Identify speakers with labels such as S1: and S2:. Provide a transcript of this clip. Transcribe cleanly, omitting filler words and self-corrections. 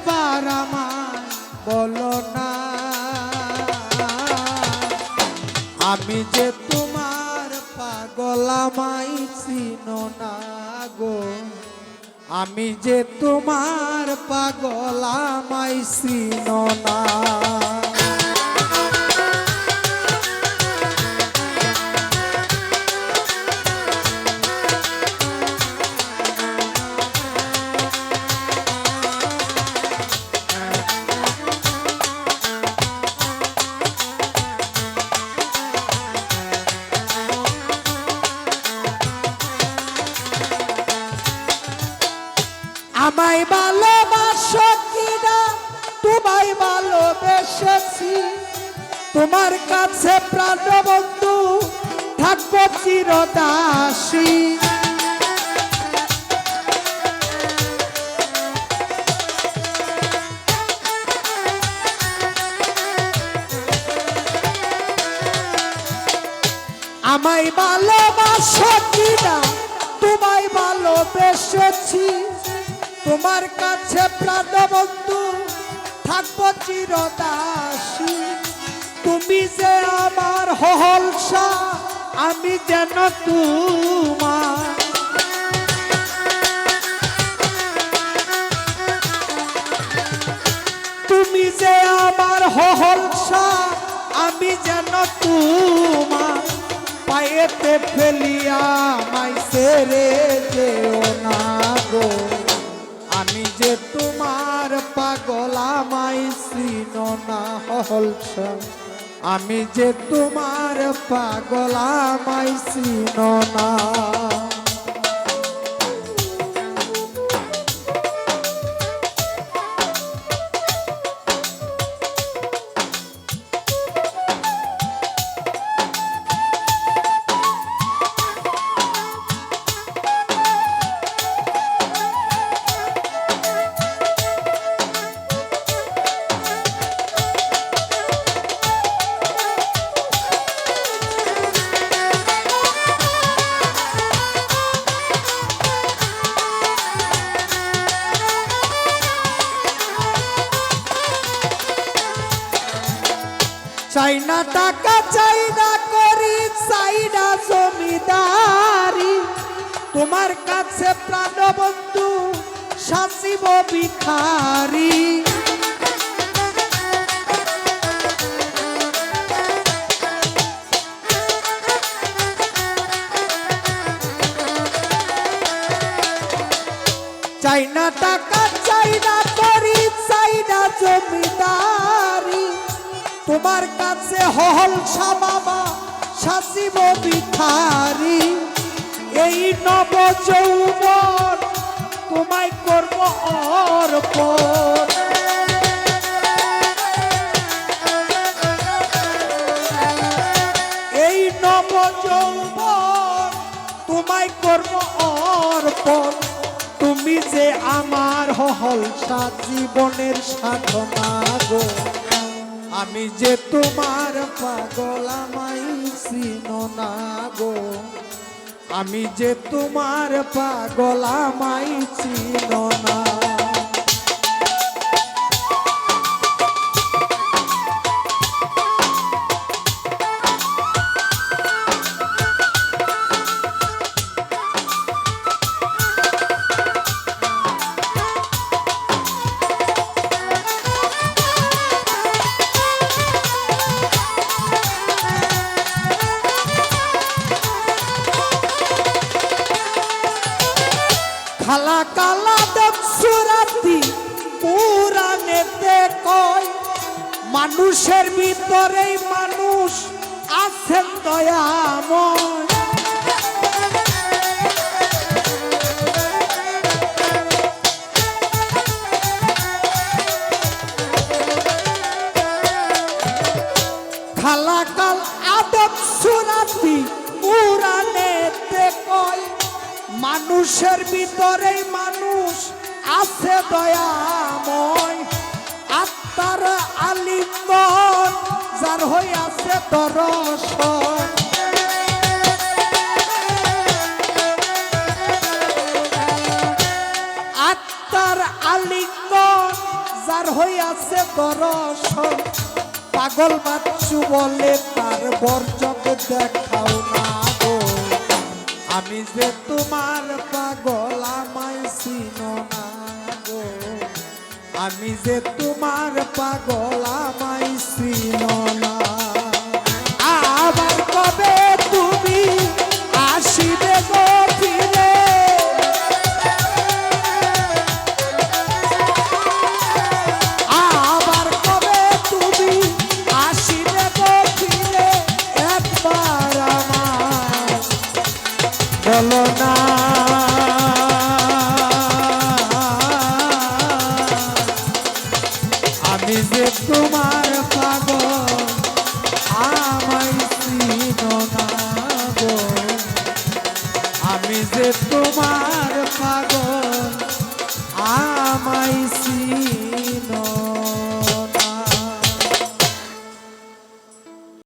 S1: একবার আমায় বলো না, আমি যে তোমার পাগল আমায় চিনো না গো, আমি যে তোমার পাগল আমায় চিনো না। আমায় ভালোবাসো কিনা তোমায় ভালোবেসেছি, তোমার কাছে প্রাণবন্ধু থাকবো চিরদাসী। আমায় ভালোবাসো কিনা তোমায় ভালোবেসেছি, তোমার কাছে প্রাণবন্ধু থাকবো চিরদাসী। তুমি যে আমার হলসা আমি যেন তোমার, তুমি যে আমার হলসা আমি যেন তোমার, পায়েতে ফেলিয়া মাই ছেড়ে যেও না গো, আমি যে তোমার পাগল আমায় চিনো না হলসা, আমি যে তোমার পাগল আমায় চিনো না। চাই না টাকা চাই না করি চাই না জমিদারি, তোমার কাছে প্রাণবন্ধু সাজিব ভিখারি। চাই না টাকা চাই না করি চাই না জমিদারি, তোমার কাছে হলসা বাবা সাজিব ভিখারি। এই নব যৌবন তোমায় করব অর্পণ, এই নব যৌবন তোমায় করব অর্পণ। তুমি যে আমার হলসা জীবনের সাধনা গো, আমি যে তোমার পাগল আমায় চিনো না গো, আমি যে তোমার পাগল আমায় চিনো না। খালা কালা দক্ষরাতি পুরাণেতে কয়, মানুষের ভিতরেই মানুষ আছেন দয়াময়। খালা কাল আদম সুরাতি পুরাণেতে কয়, মানুষের ভিতরেই মানুষ আছে দয়াময়। আত্মার আলিঙ্গন যার হইয়াছে দর্শন, তার আলিঙ্গন যার হইয়াছে দর্শন পাগল বাচ্চু বলে তার বর্জক দেখাও না গো আমি যে তোমার পাগল আমায় চিনো না গো আমি যে তোমার পাগল আমায় চিনো না আবার কবে তুমি আসিবে গো ফিরে আবার কবে তুমি আসিবে গো ফিরে একবার আমার বলো না আমি যে তোমার পাগল আমায় চিনো না গো আমি যে তোমার পাগল আমায় চিনো